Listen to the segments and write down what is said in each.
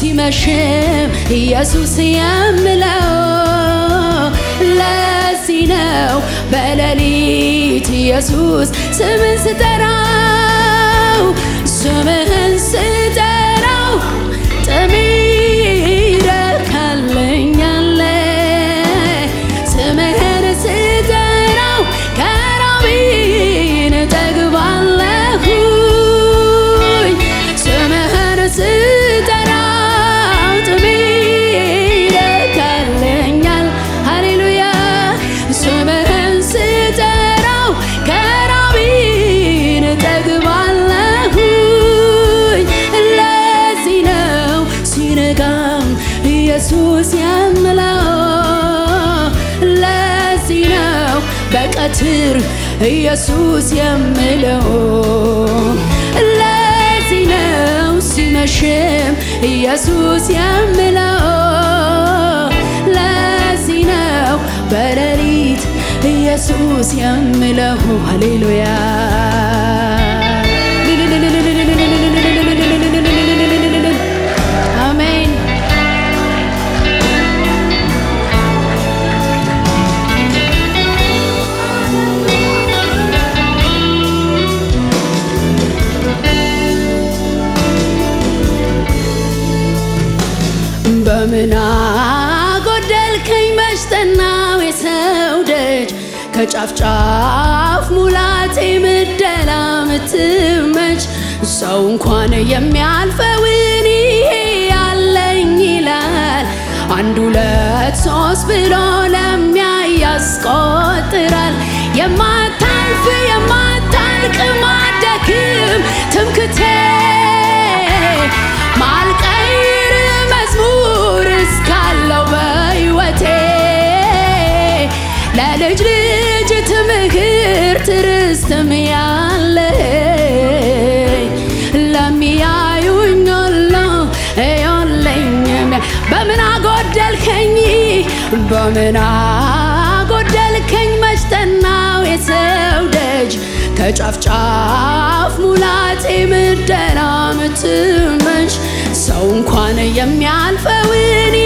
ሲመሽም ኢየሱስ የምለው ለዚህ ነው በሌሊት ኢየሱስ ስምህን ስጠራው ስምህን ስጠራው ጥሜ ይረካልኛል ስምህን ስጠራው ከራቤን እጠግባለሁኝ ስምህን ስጠራው ጥሜ ይረካልኛል ሃሌሉያ ስምህን ስጠራው ከራቤን እጠግባለሁኝ ለዚህ ነው ሲነጋም ኢየሱስ የምለው ለዚህ ነው በቀትር ኢየሱስ የምለው ለዚህ ነው ሲመሽም ኢየሱስ የምለው ለዚህ ነው በሌሊት ኢየሱስ የምለው ሃሌሉያ አሜን በምን አጎደልከኝ መሽጠናው የሰው ደጅ ከጫፍ ጫፍ ሙላቴ ምደላ ምትመች ሰው እንኳን የሚያልፈውን ይሄ ያለኝ ይላል አንድ ሁለት ሶስት ብሎ ለሚያይ ያስቆጥራል የማታልፍ የማታልቅ ማደክም ትምክቴ ማልቀይር መዝሙር እስካለው በሕይወቴ ለልጅ ልጅ ትምህርት ርስትም ያለኝ ለሚያዩኝ ሁሉ እዩልኝም በምን አጎደልከኝ በምን አጎደልከኝ መሽጠናው የሰው ደጅ ከጫፍ ጫፍ ሙላቴ ምደላ ምትመች ሰው እንኳን የሚያልፈውን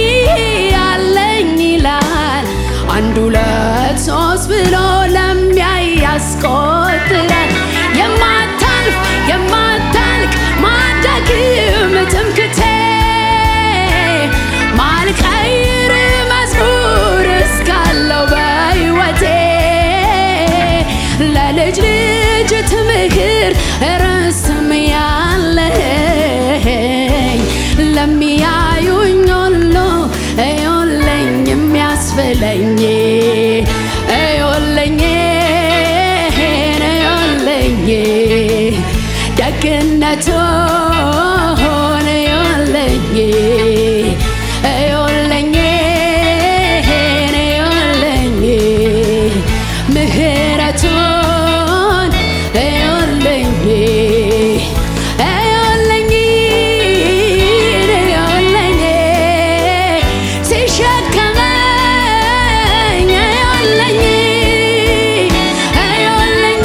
ያለኝ ይላል አንድ ሁለት ሶስት ብሎ ለሚያይ ያስቆጥራል የማታልፍ የማታልቅ ማደክም ትምክቴ ማልቀይር መዝሙር እስካለው በሕይወቴ ለልጅ ልጅ ትምህርት ርስትም ያለኝ ለሚያዩኝ ሁሉ እዩልኝ የሚያስብለኝ እዩልኝ እዩልኝ ደግነቱን እዩልኝ እዩልኝ እዩልኝ ምህረቱን እዩልኝ እዩልኝ እዩልኝ ሲሸከመኝ እዩልኝ እዩልኝ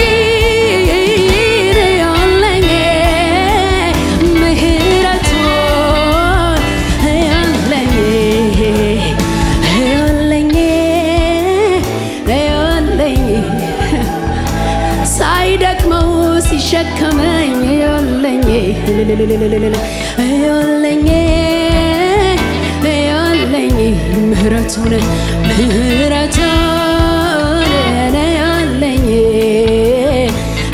እዩልኝ ምህረቱን እዩልኝ እዩልኝ እዩልኝ ሳይደክመው ሲሸከመኝ እዩልኝ እዩልኝ እዩልኝ ምህረቱን ምህረቱን እዩልኝ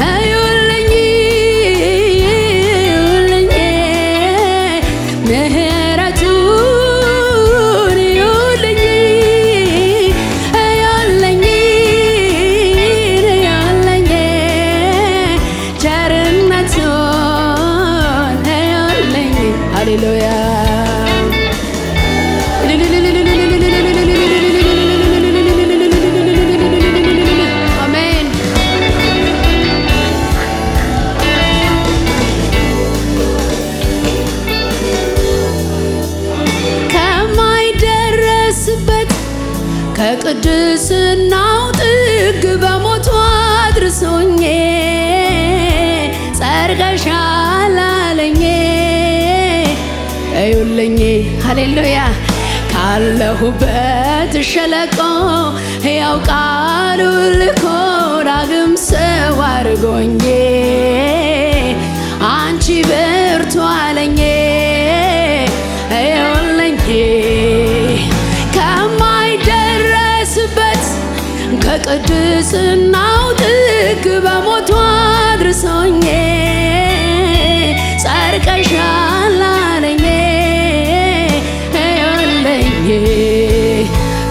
እዩልኝ እዩልኝ ምህረቱን እዩልኝ እዩልኝ እዩልኝ ቸርነቱን እዩልኝ ሃሌሉያ ሃሌሉያ ካለሁበት ሸለቆ ሕያው ቃሉ ልኮ ዳግም ሰው አድርጎኝ አንቺ ብርቱ አለኝ እዩልኝ ከማይደረስበት ከቅድስናው ጥግ በሞቱ አድርሶኝ ጸድቀሻል አለኝ እዩልኝ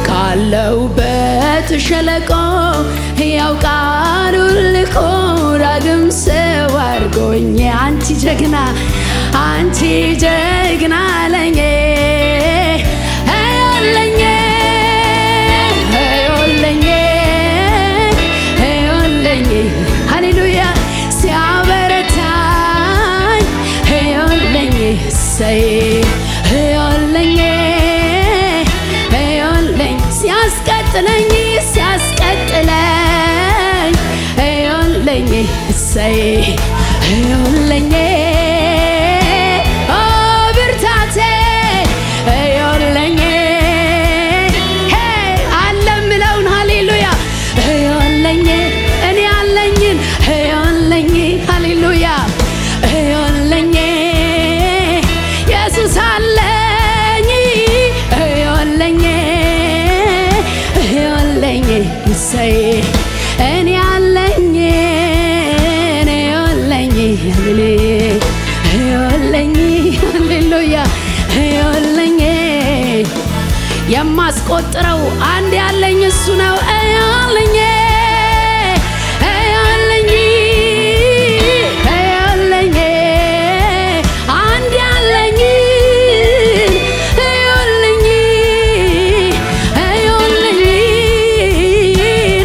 ካለሁበት ሸለቆ ሕያው ቃሉ ልኮ ዳግም ሰው አድርጎኝ አንቺ ጀግና አለኝ እዩልኝ እዩልኝ ሃሌሉያ ሲያበረታኝ እዩልኝ ሰይ እዩልኝ እዩልኝ ሲያስቀጥለኝ እዩልኝ ሰይ እዩልኝ ብርታቴ እዩልኝ አለምለውን ሃሌሉያ እዩልኝ እኔ አለኝን እዩልኝ ሃሌሉያ እዩልኝ ኢየሱስ አለኝ እዩልኝ ሰይ እኔ አለኝ እዩልኝ ሃሌሉያ እዩልኝ የማስቆጥረው አንድ ያለኝ እሱ ነው እዩልኝ አንድ ያለኝ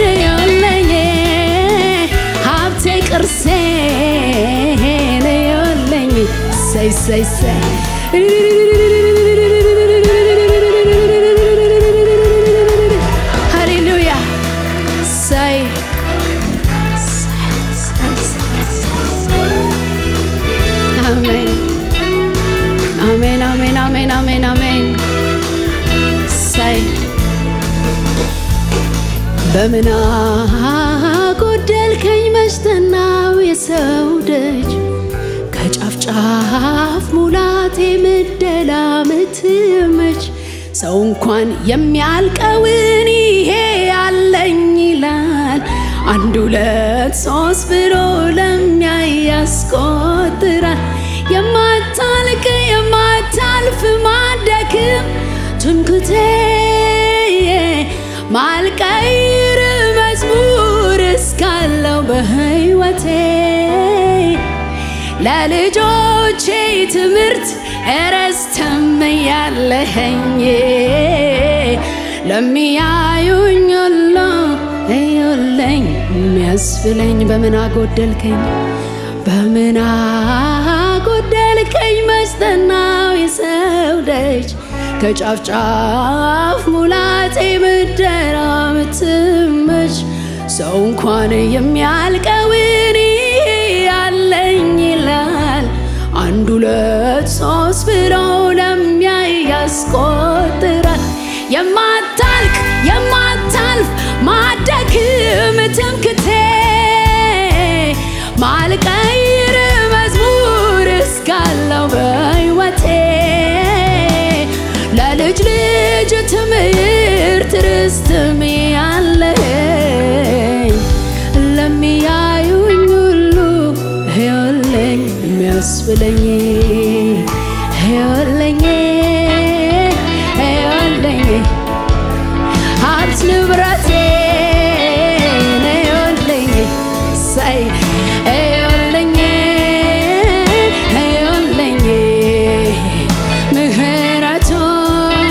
እዩልኝ ሀብቴ ቅርሴ say hallelujah say amen amen amen amen amen amen say በምና ጎደልከኝ መሽተናው የሰው ደጅ ከጫፍ ሙላቴ ምደላምት መች ሰው እንኳን የሚያልቀውን ይሄ ያለኝ ይላል አንድ ሁለት ሶስት ብሎ ለሚያይ ያስቆጥራል የማታልፍ ማደክም ትምክቴ ማልቀይር መዝሙር እስካለው በሕይወቴ ለልጆቼ ትምህርት እረስተም ያለኸኝ ለሚያዩኝ ሁሉ እዩልኝ የሚያስብለኝ በምን አጎደልከኝ መሽተናው የሰው ደጅ ከጫፍ ሙላቴ ምደላምትመች ሰው እንኳን የሚያልቀውን ያለኝ ይላል አንድ ሁለት ሶስት ብሎ ለሚያይ ያስቆጥራል የማታልፍ ማደክም ትምክቴ ማልቀይር መዝሙር እስካለው በሕይወቴ ለልጅ ትምህርት ርስትም ያለኝ ለሚያዩኝ ሁሉ እዩልኝ የሚያስብለኝ እዩልኝ ሀብት ንብረቴ እዩልኝ ሰይ እዩልኝ ምህረቱን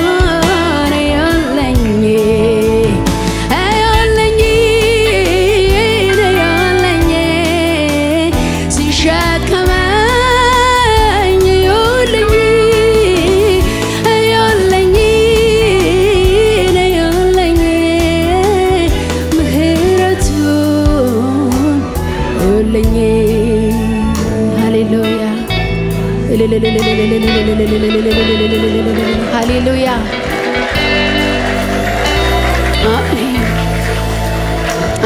እዩልኝ ሲሸከመኝ እዩልኝ ምህረቱን እዩልኝ ሃሌሉያ ሃሌሉያ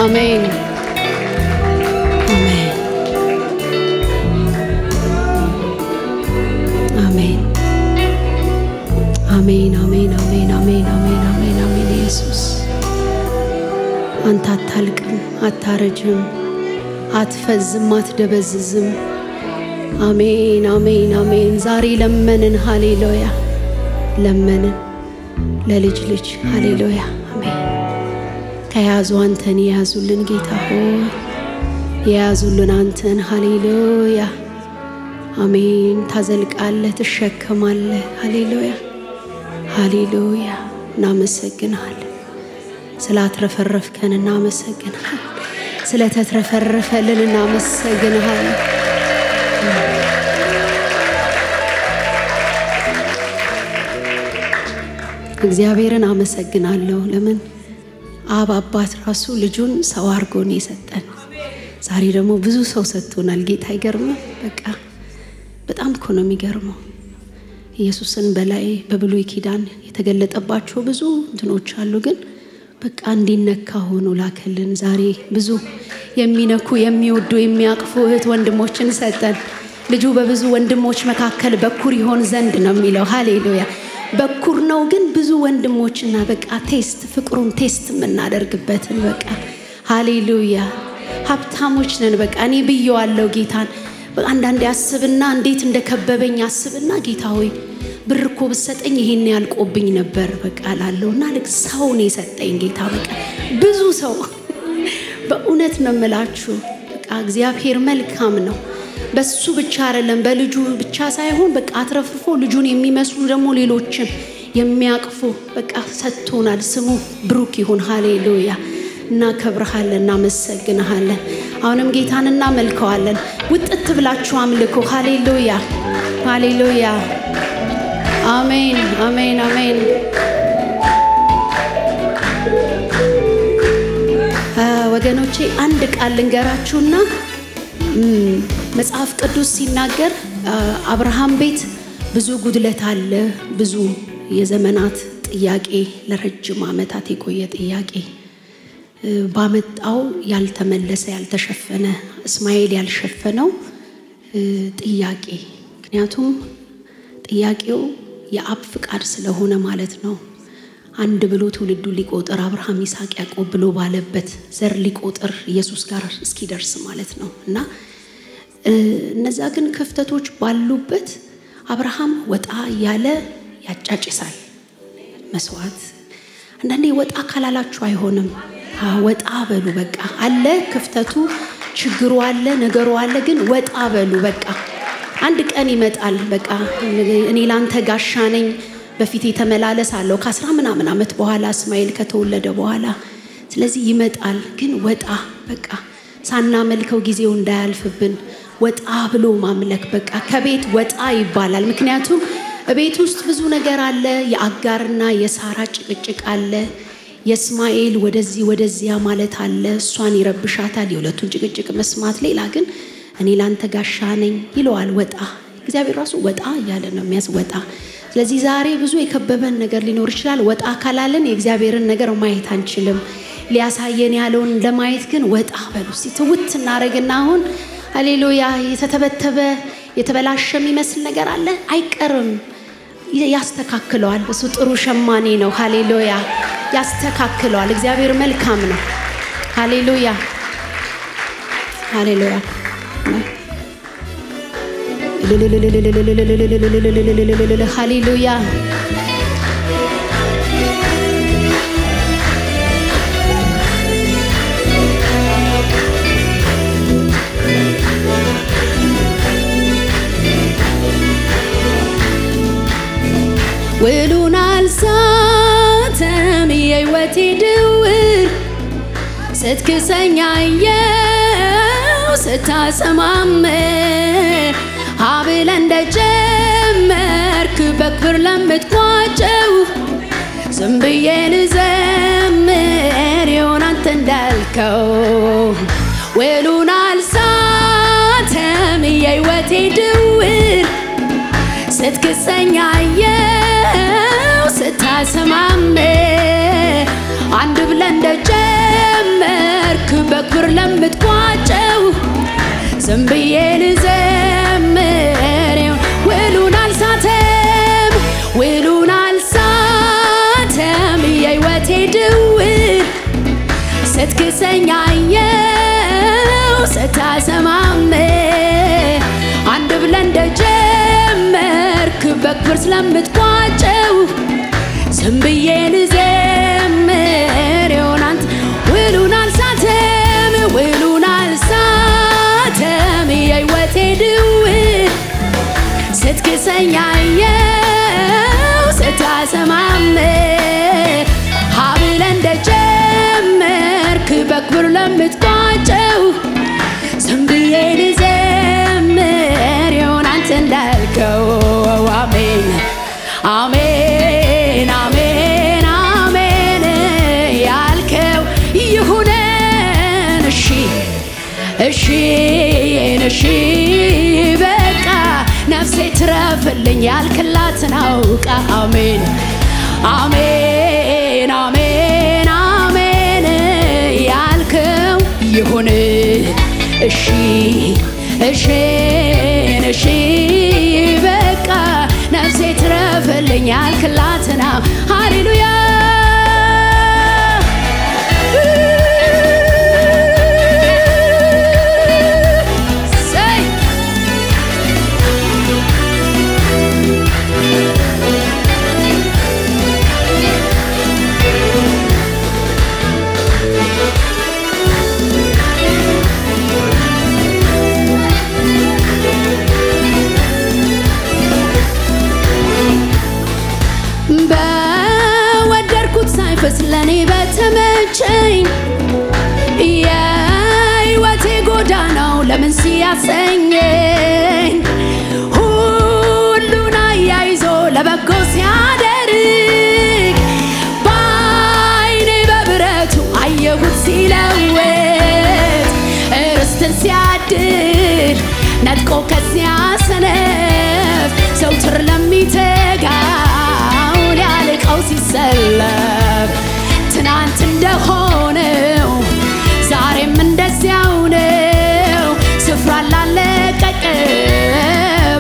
አሜን አሜን አሜን አሜን አሜን አሜን አሜን አሜን አሜን ኢየሱስ አንተ አታልቅም አታረጅም አትፈዝም አትደበዝዝም አሜን አሜን አሜን ዛሬ ለመንን ሃሌሉያ ለመንን ለልጅ ልጅ ሃሌሉያ አሜን ከያዙ አንተን ያዙልን ጌታ ሆይ ያዙልን አንተን ሃሌሉያ አሜን ታዘልቃለህ ተሸከማለህ ሃሌሉያ ሃሌሉያ እናመሰግናለን ስላትረፈረፍከን እናመሰግናለን ስለተትረፈረፈልን እናመሰግናለን እግዚአብሔርን አመሰግናለሁ ለምን አብ አባት ራሱ ልጁን ሰው አርጎ ነው የሰጠን ዛሬ ደግሞ ብዙ ሰው ሰጥቶናል ጌታ ይገርም በቃ በጣም እኮ ነው የሚገርመው ኢየሱስን በላይ በብሉይ ኪዳን የተገለጠባቸው ብዙ እንትኖች አሉ ግን በቃ እንዲነካ ሆኖ ላከልን ዛሬ ብዙ የሚነኩ የሚወዱ የሚያቅፉ እህት ወንድሞችን ሰጠን ልጁ በብዙ ወንድሞች መካከል በኩር ይሆን ዘንድ ነው የሚለው ሃሌሉያ በኩር ነው ግን ብዙ ወንድሞችና በቃ ቴስት ፍቅሩን ቴስት እናደርግበትን በቃ ሃሌሉያ ሀብታሞች ነን በቃ እኔ ብየዋለሁ ጌታን አንዳንዴ አስብና እንዴት እንደከበበኝ አስብና ጌታ ሆይ ብርኮ በሰጠኝ ይሄን ያልቆብኝ ነበር በቃ ላለውና ልክ ሰው ነው የሰጠኝ ጌታ በቃ ብዙ ሰው በእውነት ነው መላችሁ በቃ እግዚአብሔር መልካም ነው በሱ ብቻ አይደለም በልጁ ብቻ ሳይሆን በቃ አትረፍርፎ ልጁን የሚመስሉ ደግሞ ሌሎችን የሚያቅፉ በቃ ሰጥቶናል ስሙ ብሩክ ይሁን ሃሌሉያ እና ከብርሃለን እና መሰግናለን አሁንም ጌታን እናመልከዋለን ውጥት ብላችሁ አምልኩ ሃሌሉያ ሃሌሉያ አሜን አሜን አሜን ወገኖቼ አንድ ቃል ልንገራችሁና መጽሐፍ ቅዱስ ሲናገር አብርሃም ቤት ብዙ ጉድለት አለ ብዙ የዘመናት ጥያቄ ለረጅም ዓመታት የቆየ ጥያቄ ባመጣው ያልተመለሰ ያልተሸፈነ እስማኤል ያልሸፈነው ጥያቄ ምክንያቱም ጥያቄው የአብ ፍቃድ ስለሆነ ማለት ነው አንድ ብሎ ትውልዱ ሊቆጥር አብርሃም ይስሐቅ ያዕቆብ ብሎ ባለበት ዘር ሊቆጥር ኢየሱስ ጋር እስኪደርስ ማለት ነው እና እነዛ ግን ክፍተቶች ባሉበት አብርሃም ወጣ ያለ ያጫጭሳል መስዋዕት አንዳንዴ ወጣ ካላላችሁ አይሆንም ወጣ በሉ በቃ አለ ክፍተቱ ችግሩ አለ ነገሩ አለ ግን ወጣ በሉ በቃ አንድ ቀን ይመጣል በቃ እኔ ላንተ ጋሻ ነኝ በፊት የተመላለሳለሁ ከ10 ምናምን ዓመት በኋላ እስማኤል ከተወለደ በኋላ ስለዚህ ይመጣል ግን ወጣ በቃ ሳናመልከው ጊዜው እንዳያልፍብን ወጣ ብሎ ማምለክ በቃ ከቤት ወጣ ይባላል ምክንያቱም ቤት ውስጥ ብዙ ነገር አለ የአጋርና የሳራ ጭቅጭቅ አለ የእስማኤል ወደዚያ ማለት አለ እሷን ይረብሻታል የሁለቱን ጭቅጭቅ መስማት ሌላ ግን እኔ ላንተ ጋሻ ነኝ ይለዋል ወጣ እግዚአብሔር ራሱ ወጣ ያለ ነው የሚያስወጣ ስለዚህ ዛሬ ብዙ የከበበን ነገር ሊኖር ይችላል ወጣ ካላለን የእግዚአብሔርን ነገር ማየት አንችልም ሊያሳየን ያለውን ለማየት ግን ወጣ በሉ ሲትውት እናረግና አሁን ሃሌሉያ የተተበተበ የተበላሸ የሚመስል ነገር አለ አይቀርም ያስተካክለዋል እሱ ጥሩ ሸማኔ ነው ሃሌሉያ ያስተካክለዋል እግዚአብሔር መልካም ነው ሃሌሉያ ሃሌሉያ ሃሌሉያ ውሉን አልሳተም የህይወቴ ድውር ስትክሰኛየው ስታሰማምር ሀብል እንደጀመርክ በክብር ለምትቋጨው ዝም ብዬ ልዘምር ይሆን አንተ እንዳልከው ውሉን አልሳተም የህይወቴ ድውር ስትክሰኛየው ስታሰማም አንድ ብለህ እንደጀመርክ በክብር ለምትቋጨው ዝም ብዬ ልዘምር ውሉን አልሳተም የሕይወቴ ድውል ስትክሰኛየው ስታሰማም አንድ ብለህ እንደጀመርክ በክብር ስለምትቋጨው ዝም ብዬ ልዘምር አንተ ውሉን አልሳተም የሕይወቴ ድውል ስትክሰኛየው ስታሰማም ብለህ እንደጀመርክ በክብር ለምትቋጨው ዝም ብዬ ልዘምር አንተ እንዳልከው አሜን አሜን አሜን አሜን ያልከው ይሁነን እሺ በቃ ነፍሴ ትረፍልኝ ያልክላትን አውቃ አሜን አሜን አሜን አሜን ያልከው ይሁን እሺ በቃ ነፍሴ ትረፍልኝ ያልክላትን ሃሌሉያ ለኔ በተመቸኝ የሕይወቴ ጎዳናው ለምን ሲያሰኘኝ ሁሉን አያይዞ ለበጎ ሲያደርግ በዓይኔ በብረቱ አየሁት ሲለውጥ ርስትን ሲያድል ነጥቆ ከዚያ ሰነፍ ዘውትር ለሚተጋው ሊያልቀው ሲሰለፍ ትናንት እንደሆነው ዛሬም እንደዚያው ነው ስፍራ ላለቀቀ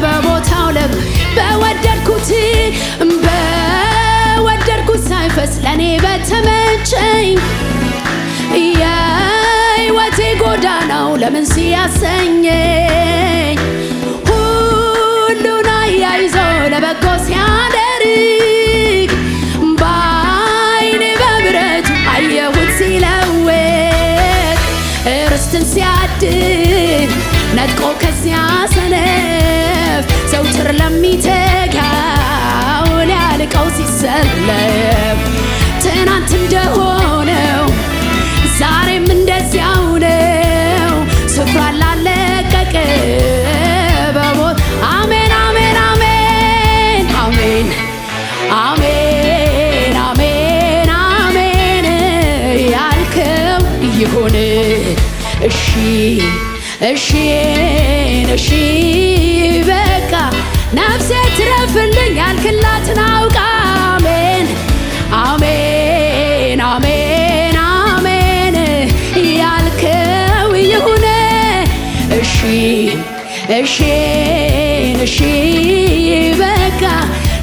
በቦታው በወደድኩት ሳይፈስ ለኔ በተመቸኝ የሕይወቴ ጎዳናው ለምን ሲያሰኘኝ ሁሉን አያይዞ ለበጎ ሲያደርግ በዓይኔ በብረቱ አየሁት ሲለውጥ ርስትን ሲያድል ነጥቆ ከዚያ ሰነፍ ዘውትር ለሚተጋው ሊያልቀው ሲሰለፍ ትናንት እንደሆነው ዛሬም እንደዚያው ነው ስፍራ ላለቀቀ በሞት አሜን አሜን አሜን አሜን አሜን አሜን አሜን ያልከው ይሁን እሺ በቃ ነፍሴ ትረፍልኝ ያልክላትን አውቃ አሜን አሜን አሜን አሜን ያልከው ይሁን እሺ በቃ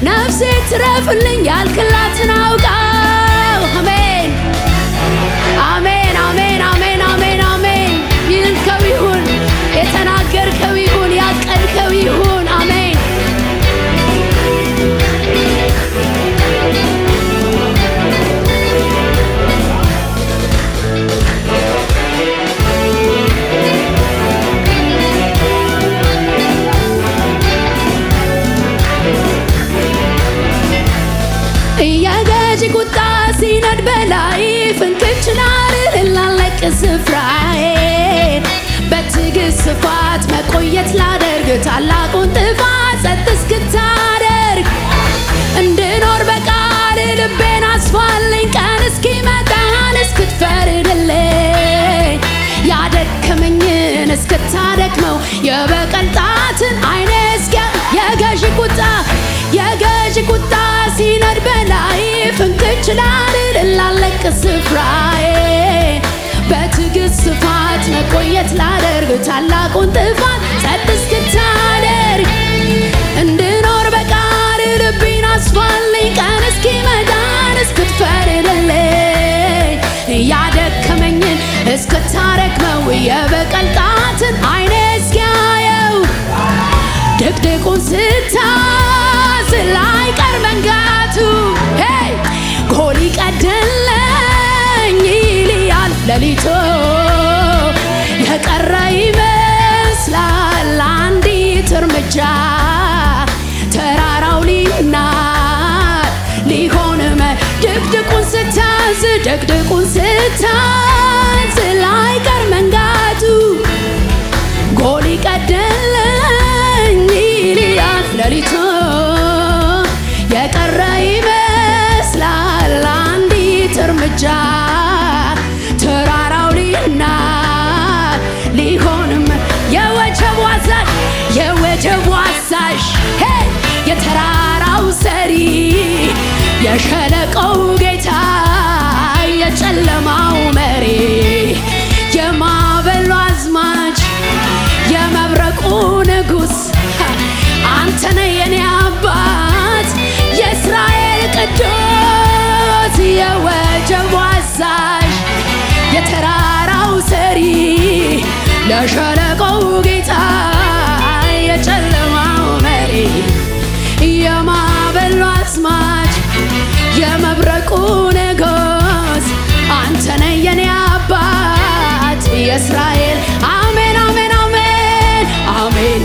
ነፍሴ ትረፍልኝ ያልክላትን አውቃ አሜን አሜን አሜን አሜን አሜን አሜን ይልከው ይሁን የተናገርከው ይሁን ያቀድከው ይሁን አሜን የገዢ ቁጣ ሲነድ በላይ ፍንክች ላልላለቅ ስፍራዬ በትዕግስት ስፋት መቆየት ላደርግ ታላቁን ጥፋት ጸጥ እስክታደርግ እንድኖር በቃል ልቤን አስፋልኝ ቀን እስኪመጣን እስክትፈርድልኝ ያደከመኝን እስክታደክመው የበቀል ጣትን አይኔ እስኪያ የገዢ ቁጣ የገዥ ቁጣ ሲነድ በላይ ፍንክች ላለቅ ስፍራዬ በትዕግስት ስፋት መቆየት ላደርግ ታላቁን ጥፋት ጸጥ እስክታደርግ እንድኖር በቃል ልቤን አስፋልኝ ቀን እስኪመዳን እስክትፈርድልኝ ያደከመኝን እስክታረክመው የበቀል ጣትን አይኔ እስኪያየው ድቅድቁን ስታዝል አይቀር መንጋቱ ጎል ይቀድልኝ ይልያል ሌሊቱ የቀረ ይመስላል አንዲት እርምጃ ተራራው ሊናድ ሊሆን ድቅድቁን ስታዝል አይቀር መንጋቱ ጎል ይቀድልኝ ይልያል ሌሊቱ የቀረ ይመስላል አንዲት እርምጃ ተራራው ሊናድ ሊሆንም የወጀቡ አዛዥ የተራራው ሰሪ የሸለቆው ጌታ የጨለማው መሪ የማዕበሉ አዝማች የመብረቁ ንጉሥ አንተ ነህ የኔ አባት የእስራኤል ቅዱስ የወጀቡ አዛዥ የተራራው ሰሪ ለሸለቆው ጌታ የጨለማው መሪ የማዕበሉ አዝማች የመብረቁ ንጉሥ አንተ ነህ የኔ አባት የእስራኤል አሜን አሜን አሜን አሜን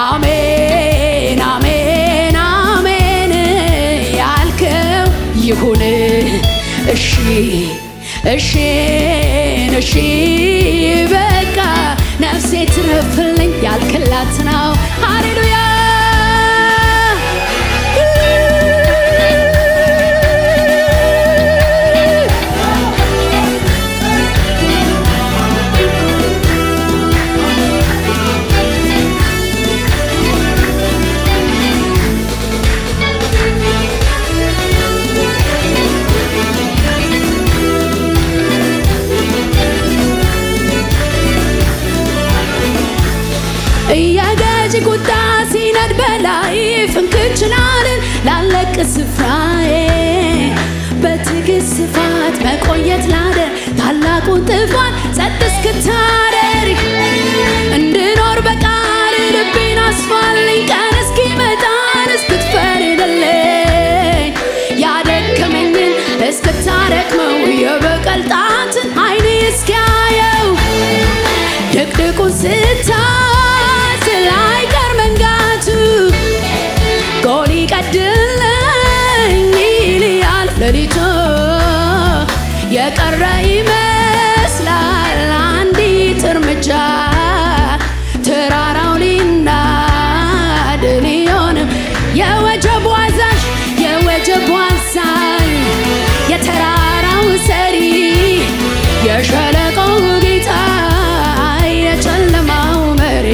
አሜን አሜን አሜን ያልከው ይሁን እሺ እሺ እሺ በቃ ነፍሴ ትረፍልኝ ያልክላት ነው ሃሌሉያ የገዥ ቁጣ ሲነድ በላይ ፍንክች ላለቅ ስፍራዬ በትዕግስት ስፋት መቆየት ላደር ታላቁን ጥፋት ጸጥ እስክታደርግ እንድኖር በቃል ልቤን አስፋልኝ ቀን እስኪመጣን እስክትፈርድልኝ ያደከመኝን እስክታረክመው የበቀል ጣትን አይኔ እስኪያየው ድቅድቁን ስታዝል አይቀር መንጋቱ ጎል ይቀድልኝ ይልያል ሌሊቱ የቀረ ይመስላል አንዲት እርምጃ ተራራው ሊናድ ሊሆንም የወጀቡ አዛዥ የተራራው ሰሪ የሸለቆው ጌታ የጨለማው መሪ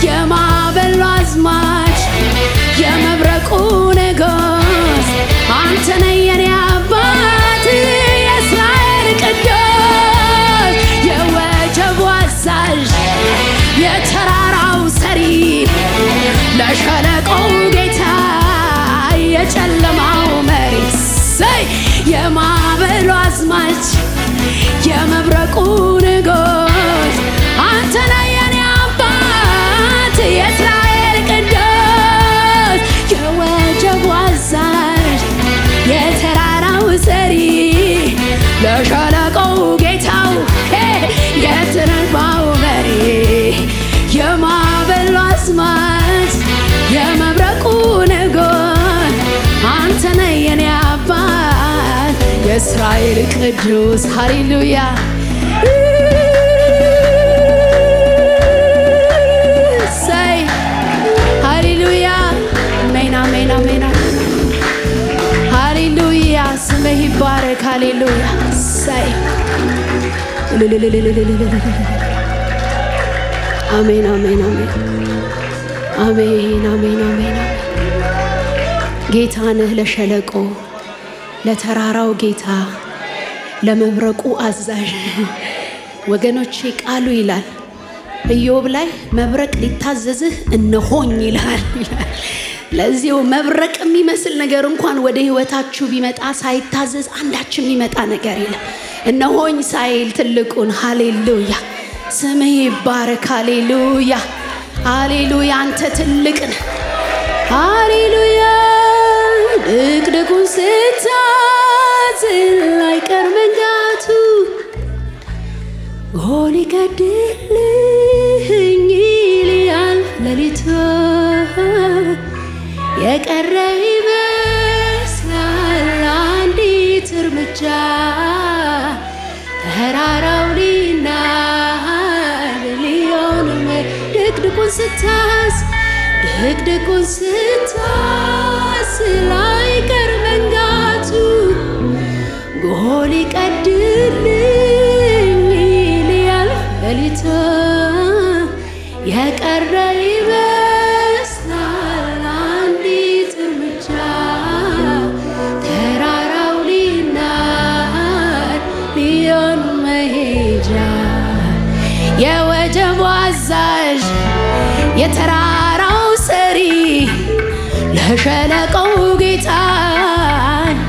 የማዕበሉ አዝማች የመብረቁ ንጉሥ አንተ ነህ የኔ አባት የእስራኤል ቅዱስ የወጀቡ አዛዥ የተራራው ሰሪ ለሸለቆው ጌታ የጨለማው መሪ የማዕበሉ አዝማች የመብረቁ ንጉሥ አንተ ነህ የኔ አባት የእስራኤል ቅዱስ የወጀቡ አዛዥ የተራራው ሰሪ ለሸለቆው ጌታው የትንባው መሪ የማዕበሉ አዝማች የመብረቁ ንጉሥ አንተ ነህ የኔ አባት የእስራኤል ቅዱስ ሃሌሉያ ሃሌሉያ አሜን አሜን አሜን ሃሌሉያ ስምህ ይባረክ ሃሌሉያ አሜን አሜን አሜን አሜን አሜን አሜን ጌታ ነህ ለሸለቆ ለተራራው ጌታ ለመብረቁ አዛዥ ወገኖቼ ቃሉ ይላል ኢዮብ ላይ መብረቅ ሊታዘዝህ እነሆኝ ይላል ለዚሁ መብረቅ የሚመስል ነገር እንኳን ወደ ህይወታችሁ ቢመጣ ሳይታዘዝ አንዳችም ይመጣ ነገር የለም እነሆኝ ሳይል ትልቁን ሃሌሉያ ስምህ ይባረክ ሃሌሉያ ሃሌሉያ አንተ ትልቅ ነህ ሃሌሉያ ድቅድቁን ስታዝል አይቀር መንጋቱ ጎል ይቀድልኝ ይልያል ሌሊቱ የቀረ ይመስላል አንዲት እርምጃ ተራራው ሊናድ ሊሆን ድቅድቁን ስታዝል አይቀር መንጋቱ ጎል ይቀድልኝ ይልያል ሌሊቱ የቀረ ይመስላል አንዲት እርምጃ ተራራው ሊናድ ሊሆን መሄጃ የወጀቡ አዛዥ የተራራው ሰሪ ለሸለቆው ጌታ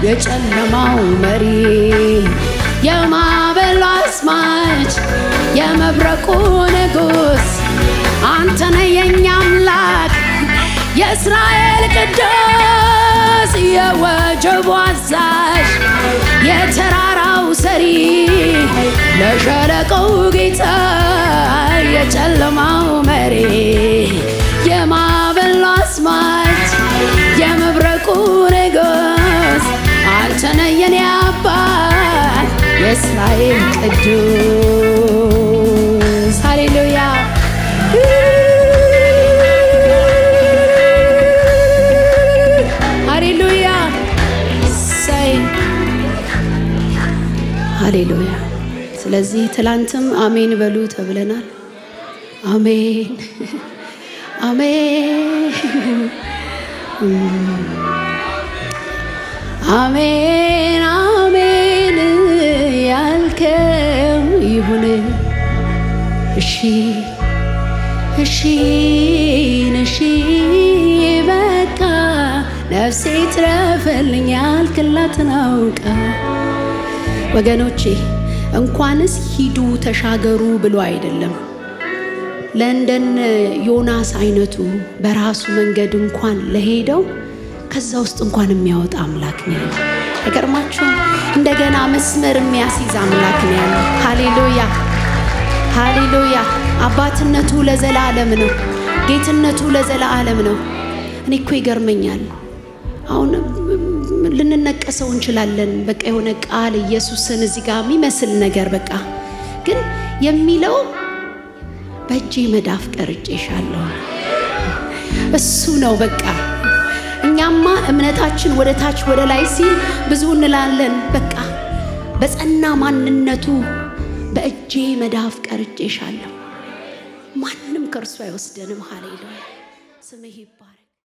የጨለማው መሪ የማዕበሉ አስማች የመብረቁ ንጉስ አንተ ነህ የኛ አምላክ የእስራኤል ቅዱስ የወጀቡ አዛዥ የተራራው ሰሪ ለሸለቆው ጌታ የጨለማው መሪ የማዕበሉ አስማች የመብረቁ ንጉስ አንተ ነህ የኔ አባት የእስራኤል ቅዱስ ሃሌሉያ ሃሌሉያ ሃሌሉያ ስለዚህ ትላንትም አሜን በሉ ተብለናል አሜን አሜን አሜን አሜን ያልከው ይሁን እሺ እሺ እሺ በቃ ነፍሴ ትረፈልኝ ያልክላትን አውቃ ወገኖቼ እንኳንስ ሂዱ ተሻገሩ ብሎ አይደለም ለንደን ዮናስ አይነቱ በራሱ መንገድ እንኳን ለሄደው ከዛ ውስጥ እንኳን የሚያወጣ አምላክ ነው አይገርማችሁ እንደገና መስመር የሚያስይዝ አምላክ ነው ሃሌሉያ ሃሌሉያ አባትነቱ ለዘላለም ነው ጌትነቱ ለዘላለም ነው እኔ እኮ ይገርመኛል አሁን ልንነቀሰው እንችላለን በቃ የሆነ ቃል ኢየሱስን እዚህ ጋር የሚመስል ነገር በቃ ግን የሚለው በእጄ መዳፍ ቀርጬሻለሁ እሱ ነው በቃ እኛማ እምነታችን ወደ ታች ወደ ላይ ሲል ብዙ እንላለን በቃ በጸና ማንነቱ በእጄ መዳፍ ቀርጬሻለሁ ማንንም ከርሱ አይወስደንም ሃሌሉያ ስምህ ይባረክ